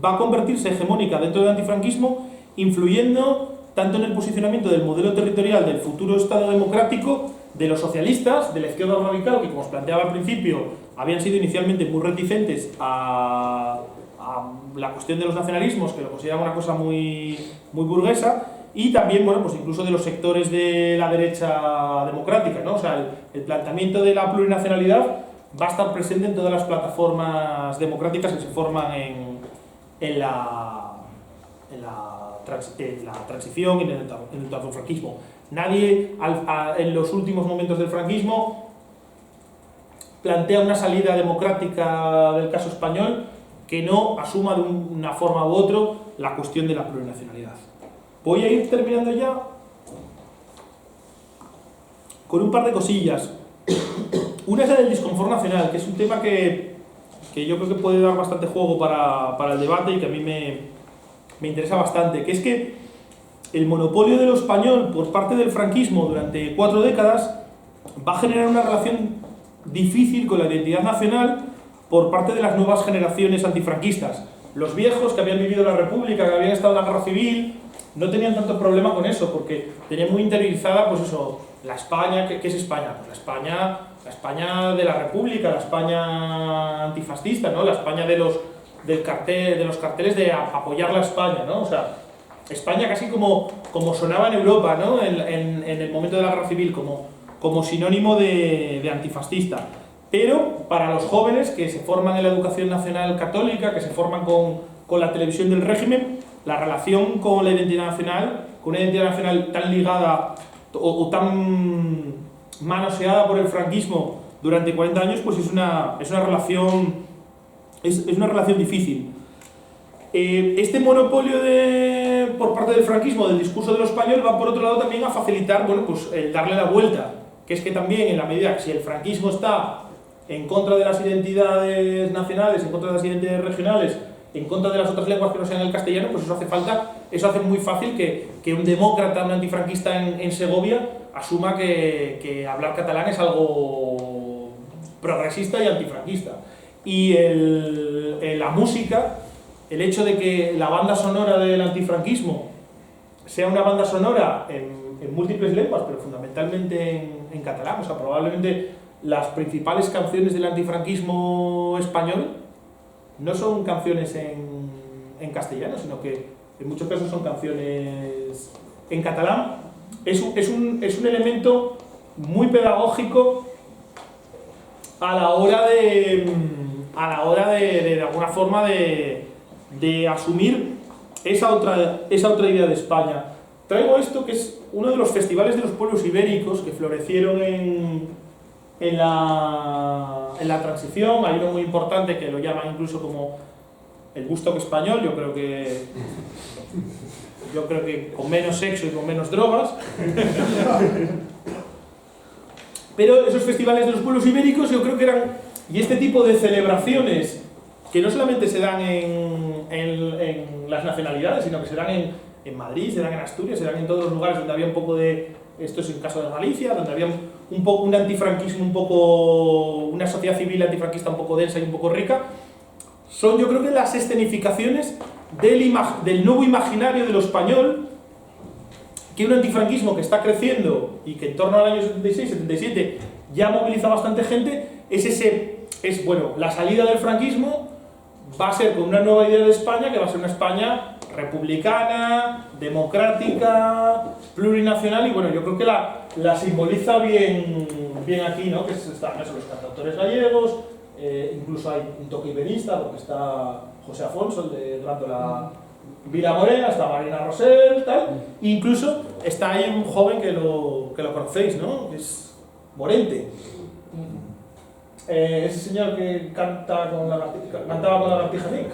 va a convertirse hegemónica dentro del antifranquismo, influyendo tanto en el posicionamiento del modelo territorial del futuro Estado democrático, de los socialistas, de la izquierda radical, que como os planteaba al principio, habían sido inicialmente muy reticentes a la cuestión de los nacionalismos, que lo consideraban una cosa muy burguesa, y también, bueno, pues incluso de los sectores de la derecha democrática, ¿no? O sea, el planteamiento de la plurinacionalidad va a estar presente en todas las plataformas democráticas que se forman en la transición y en el tardofranquismo. Nadie en los últimos momentos del franquismo plantea una salida democrática del caso español que no asuma de una forma u otra la cuestión de la plurinacionalidad. Voy a ir terminando ya con un par de cosillas. Una es la del disconfort nacional, que es un tema que yo creo que puede dar bastante juego para el debate y que a mí me interesa bastante, que es que el monopolio de lo español por parte del franquismo durante 4 décadas va a generar una relación difícil con la identidad nacional por parte de las nuevas generaciones antifranquistas. Los viejos que habían vivido la República, que habían estado en la Guerra Civil, no tenían tanto problema con eso, porque tenían muy interiorizada, pues eso, la España. ¿Qué es España? Pues la España de la República, la España antifascista, ¿no? La España de los carteles de apoyar la España, ¿no? O sea, España casi como sonaba en Europa, ¿no? En el momento de la Guerra Civil, como sinónimo de antifascista. Pero para los jóvenes que se forman en la educación nacional católica, que se forman con la televisión del régimen, la relación con la identidad nacional, con una identidad nacional tan ligada o tan manoseada por el franquismo durante 40 años, pues es una relación difícil. Este monopolio por parte del franquismo del discurso de lo español va por otro lado también a facilitar, bueno, pues el darle la vuelta, que es que también en la medida que si el franquismo está en contra de las identidades nacionales, en contra de las identidades regionales, en contra de las otras lenguas que no sean el castellano, pues eso hace muy fácil que un demócrata, un antifranquista en Segovia asuma que hablar catalán es algo progresista y antifranquista. Y la música, el hecho de que la banda sonora del antifranquismo sea una banda sonora en múltiples lenguas, pero fundamentalmente en catalán, o sea, probablemente las principales canciones del antifranquismo español no son canciones en castellano, sino que en muchos casos son canciones en catalán. Es un elemento muy pedagógico a la hora de alguna forma de asumir esa otra idea de España. Traigo esto, que es uno de los festivales de los pueblos ibéricos que florecieron en la transición. Hay uno muy importante que lo llaman incluso como el Woodstock español. Yo creo que con menos sexo y con menos drogas. Pero esos festivales de los pueblos ibéricos yo creo que eran, y este tipo de celebraciones que no solamente se dan en las nacionalidades, sino que se dan en Madrid, se dan en Asturias, se dan en todos los lugares donde había un poco de, esto es el caso de Galicia, donde había un poco un antifranquismo, una sociedad civil antifranquista un poco densa y un poco rica. Son, yo creo que, las escenificaciones del nuevo imaginario de lo español, que un antifranquismo que está creciendo y que en torno al año 76-77 ya moviliza bastante gente, bueno, la salida del franquismo va a ser con una nueva idea de España, que va a ser una España republicana, democrática, plurinacional, y bueno, yo creo que la simboliza bien aquí, ¿no? Que están los cantautores gallegos, incluso hay un toque iberista, porque está José Afonso, el de Durando la Vila Morena, está Marina Rosell, tal, e incluso está ahí un joven que lo conocéis, ¿no? Es Morente. Ese señor que cantaba con la Lagartija Nick.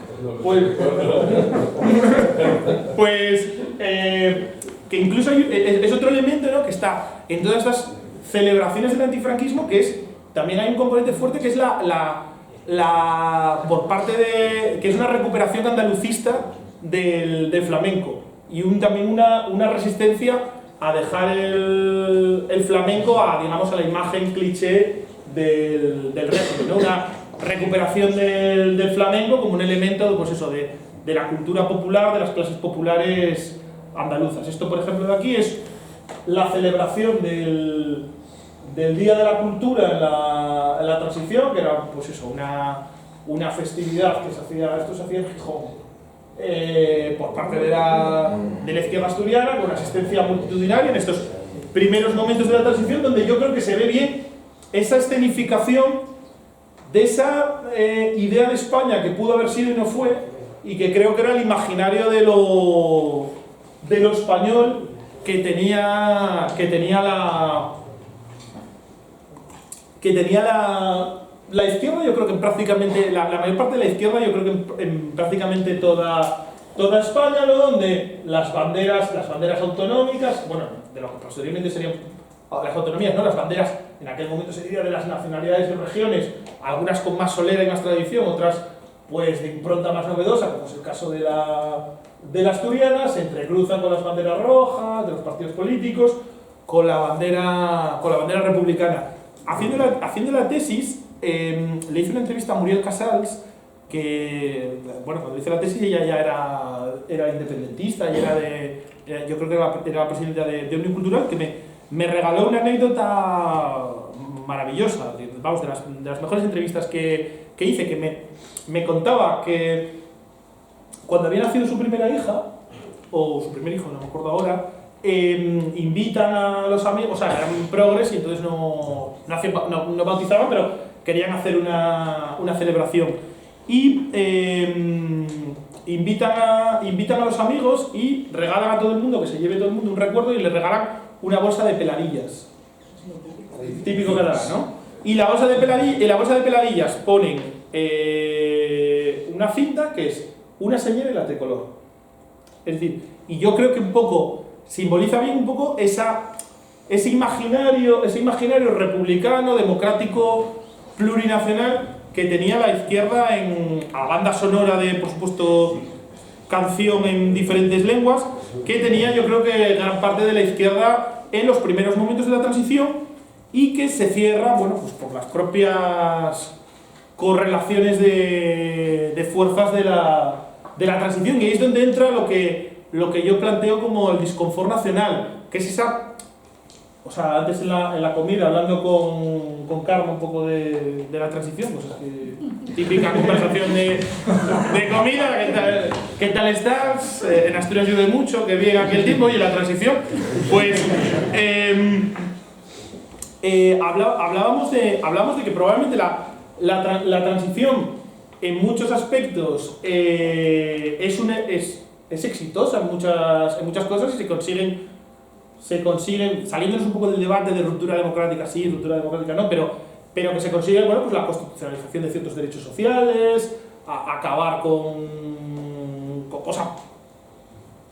Pues que incluso es otro elemento, ¿no? Que está en todas estas celebraciones del antifranquismo, que también hay un componente fuerte que es por parte que es una recuperación andalucista del flamenco, y también una resistencia a dejar el flamenco digamos, a la imagen cliché del régimen, ¿no? Una recuperación del flamenco como un elemento, pues eso, de la cultura popular, de las clases populares andaluzas. Esto, por ejemplo, de aquí es la celebración del Día de la Cultura en la transición, que era, pues eso, una festividad que se hacía en Gijón, por parte de la izquierda asturiana, con asistencia multitudinaria en estos primeros momentos de la transición, donde yo creo que se ve bien esa escenificación de esa idea de España que pudo haber sido y no fue, y que creo que era el imaginario de lo español que tenía la izquierda. Yo creo que prácticamente, la mayor parte de la izquierda, yo creo que en prácticamente toda España, ¿no? Donde las banderas autonómicas, bueno, de lo que posteriormente serían las autonomías, ¿no? Las banderas, en aquel momento se diría de las nacionalidades y regiones, algunas con más solera y más tradición, otras pues de impronta más novedosa, como es el caso de la asturiana, se entrecruzan con las banderas rojas de los partidos políticos, con la bandera republicana. Haciendo la tesis, le hice una entrevista a Muriel Casals, que, bueno, cuando hice la tesis ella ya era independentista y yo creo que era la presidenta de Unión Cultural, que me regaló una anécdota maravillosa, vamos, de las mejores entrevistas que hice, que me contaba que cuando había nacido su primera hija, o su primer hijo, no me acuerdo ahora, invitan a los amigos, o sea, eran progres y entonces no bautizaban, pero querían hacer una celebración. Y invitan a los amigos y regalan a todo el mundo, que se lleve todo el mundo un recuerdo, y les regalan una bolsa de peladillas. Típico catalán, ¿no? Y la bolsa de peladillas ponen una cinta que es una señal y la tricolor. Es decir, y yo creo que un poco simboliza bien un poco ese imaginario republicano, democrático, plurinacional que tenía la izquierda a banda sonora de, por supuesto, canción en diferentes lenguas, que tenía, yo creo que gran parte de la izquierda en los primeros momentos de la transición, y que se cierra, bueno, pues por las propias correlaciones de fuerzas de la transición, y ahí es donde entra lo que yo planteo como el disconfort nacional, que es esa... O sea, antes en la comida, hablando con Carmen un poco de la transición, pues es que típica conversación de comida, ¿qué tal estás? En Asturias llueve mucho, que bien aquel tiempo, y en la transición, pues hablábamos de que probablemente la transición en muchos aspectos es exitosa en muchas cosas, y se consiguen, saliéndonos un poco del debate de ruptura democrática sí, ruptura democrática no, pero que se consigue, bueno, pues la constitucionalización de ciertos derechos sociales, acabar con cosas,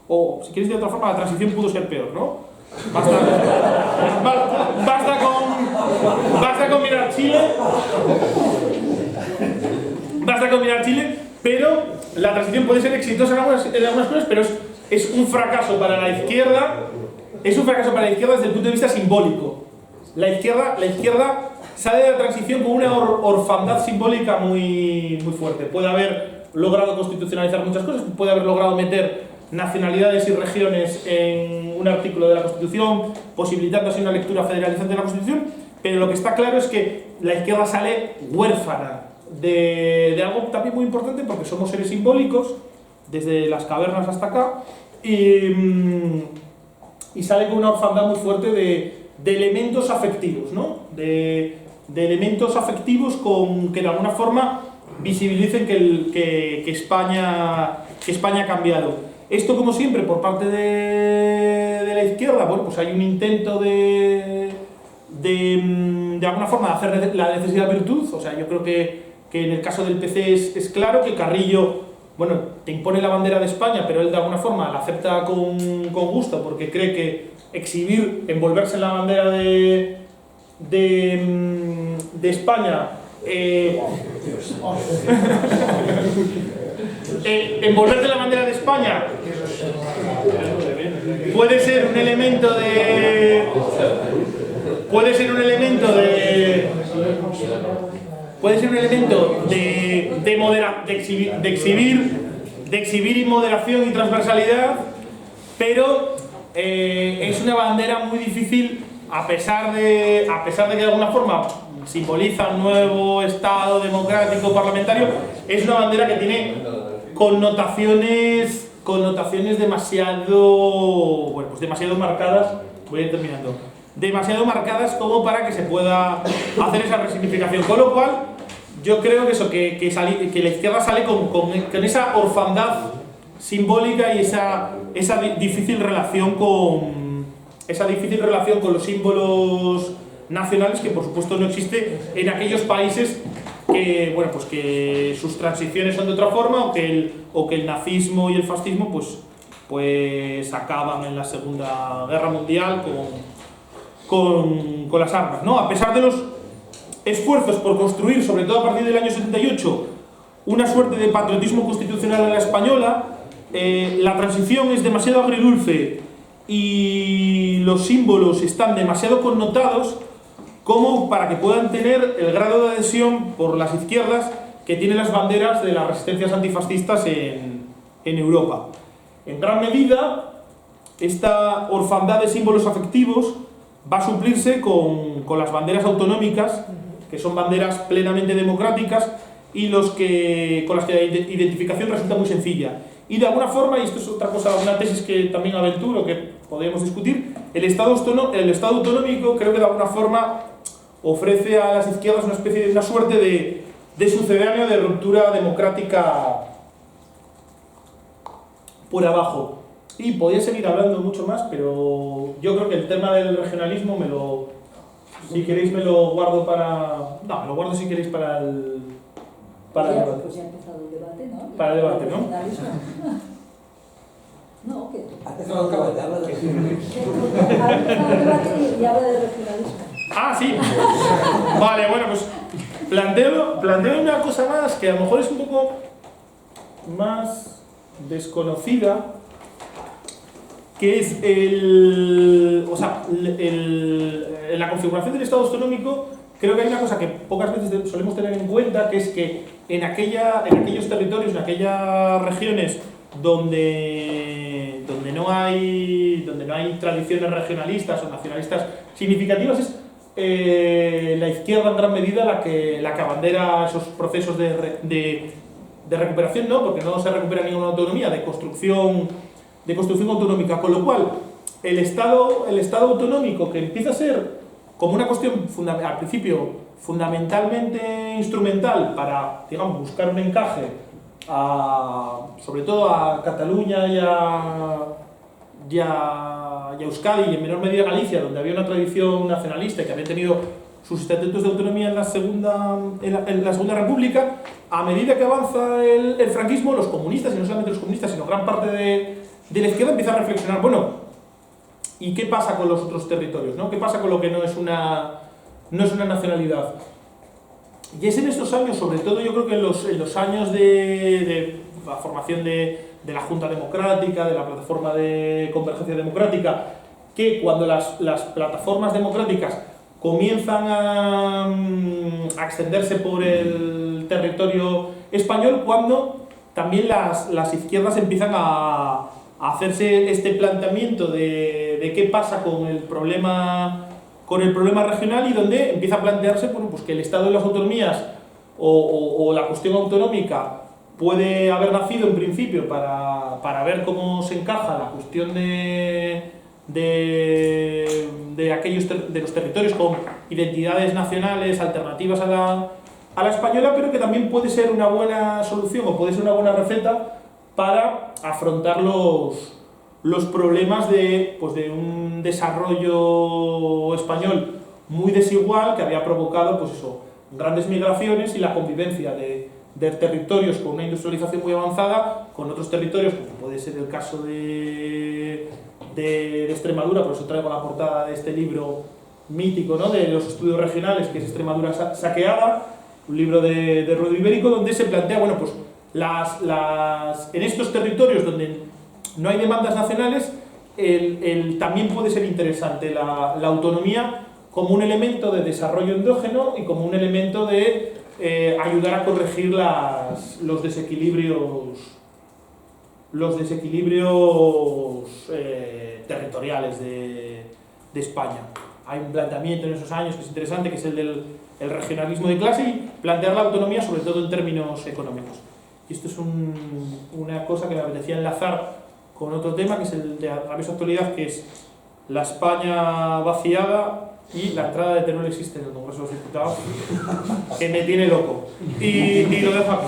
o si quieres de otra forma, la transición pudo ser peor, ¿no? Basta con mirar Chile, pero la transición puede ser exitosa en algunas cosas, pero es un fracaso para la izquierda. Es un fracaso para la izquierda desde el punto de vista simbólico. La izquierda sale de la transición con una orfandad simbólica muy, muy fuerte. Puede haber logrado constitucionalizar muchas cosas, puede haber logrado meter nacionalidades y regiones en un artículo de la Constitución, posibilitando así una lectura federalizante de la Constitución, pero lo que está claro es que la izquierda sale huérfana de algo también muy importante, porque somos seres simbólicos, desde las cavernas hasta acá, y sale con una orfandad muy fuerte de elementos afectivos, ¿no? De elementos afectivos que de alguna forma visibilicen que España ha cambiado. Esto, como siempre, por parte de la izquierda, bueno, pues hay un intento de alguna forma de hacer la necesidad virtud. O sea, yo creo que en el caso del PC es claro que Carrillo, bueno, te impone la bandera de España, pero él de alguna forma la acepta con gusto, porque cree que envolverse en la bandera de España, envolverte en la bandera de España puede ser un elemento de exhibir inmoderación y transversalidad, pero es una bandera muy difícil, a pesar de que de alguna forma simboliza un nuevo Estado democrático parlamentario. Es una bandera que tiene connotaciones demasiado marcadas. Voy a ir terminando. Demasiado marcadas como para que se pueda hacer esa resignificación, con lo cual yo creo que la izquierda sale con esa orfandad simbólica y esa esa difícil relación con los símbolos nacionales, que por supuesto no existe en aquellos países que, bueno, pues que sus transiciones son de otra forma, o que el nazismo y el fascismo pues acaban en la Segunda Guerra Mundial con las armas, ¿no? A pesar de los esfuerzos por construir, sobre todo a partir del año 78, una suerte de patriotismo constitucional a la española, la transición es demasiado agridulce y los símbolos están demasiado connotados como para que puedan tener el grado de adhesión por las izquierdas que tienen las banderas de las resistencias antifascistas en Europa. En gran medida, esta orfandad de símbolos afectivos va a suplirse con las banderas autonómicas, que son banderas plenamente democráticas y con las que la identificación resulta muy sencilla. Y de alguna forma, y esto es otra cosa, una tesis que también aventuro, que podríamos discutir, el Estado autonómico creo que de alguna forma ofrece a las izquierdas una suerte de sucedáneo de ruptura democrática por abajo. Y podría seguir hablando mucho más, pero yo creo que el tema del regionalismo si queréis me lo guardo para... No, me lo guardo si queréis para el debate. Pues ya ha empezado el debate, ¿no? Para el debate, ¿no? No, que... Ha empezado el debate, habla de Ha empezado el debate y habla de regionalismo. Ah, sí. Vale, bueno, pues planteo una cosa más que a lo mejor es un poco más desconocida, que es en la configuración del Estado autonómico. Creo que hay una cosa que pocas veces solemos tener en cuenta, que es que en aquellos territorios, en aquellas regiones donde no hay tradiciones regionalistas o nacionalistas significativas, es la izquierda en gran medida la que abandera esos procesos de recuperación, no, porque no se recupera ninguna autonomía, de construcción autonómica, con lo cual el Estado autonómico, que empieza a ser como una cuestión al principio fundamentalmente instrumental para, digamos, buscar un encaje sobre todo a Cataluña y a Euskadi, y en menor medida a Galicia, donde había una tradición nacionalista y que había tenido sus estatutos de autonomía en la Segunda República. A medida que avanza el franquismo, los comunistas, y no solamente los comunistas, sino gran parte de la izquierda empieza a reflexionar, bueno, ¿y qué pasa con los otros territorios, ¿no? ¿Qué pasa con lo que no es una nacionalidad? Y es en estos años, sobre todo yo creo que en los años de la formación de la Junta Democrática, de la Plataforma de Convergencia Democrática, que cuando las plataformas democráticas comienzan a extenderse por el territorio español, cuando también las izquierdas empiezan a hacerse este planteamiento de qué pasa con el problema regional, y donde empieza a plantearse, bueno, pues que el Estado de las autonomías o la cuestión autonómica puede haber nacido en principio para ver cómo se encaja la cuestión de los territorios con identidades nacionales alternativas a la española, pero que también puede ser una buena solución o puede ser una buena receta para afrontar los problemas de un desarrollo español muy desigual, que había provocado grandes migraciones y la convivencia de territorios con una industrialización muy avanzada con otros territorios, como puede ser el caso de Extremadura. Por eso traigo la portada de este libro mítico, ¿no?, de los estudios regionales, que es Extremadura saqueada, un libro de Ruedo Ibérico, donde se plantea, bueno, pues en estos territorios donde no hay demandas nacionales, también puede ser interesante la autonomía como un elemento de desarrollo endógeno y como un elemento de ayudar a corregir los desequilibrios territoriales de España. Hay un planteamiento en esos años que es interesante, que es el del regionalismo de clase, y plantear la autonomía sobre todo en términos económicos. Y esto es una cosa que me apetecía enlazar con otro tema, que es el de rabiosa actualidad, que es la España vaciada y la entrada de Teruel existe en el Congreso de los Diputados, que me tiene loco. Y lo dejo aquí.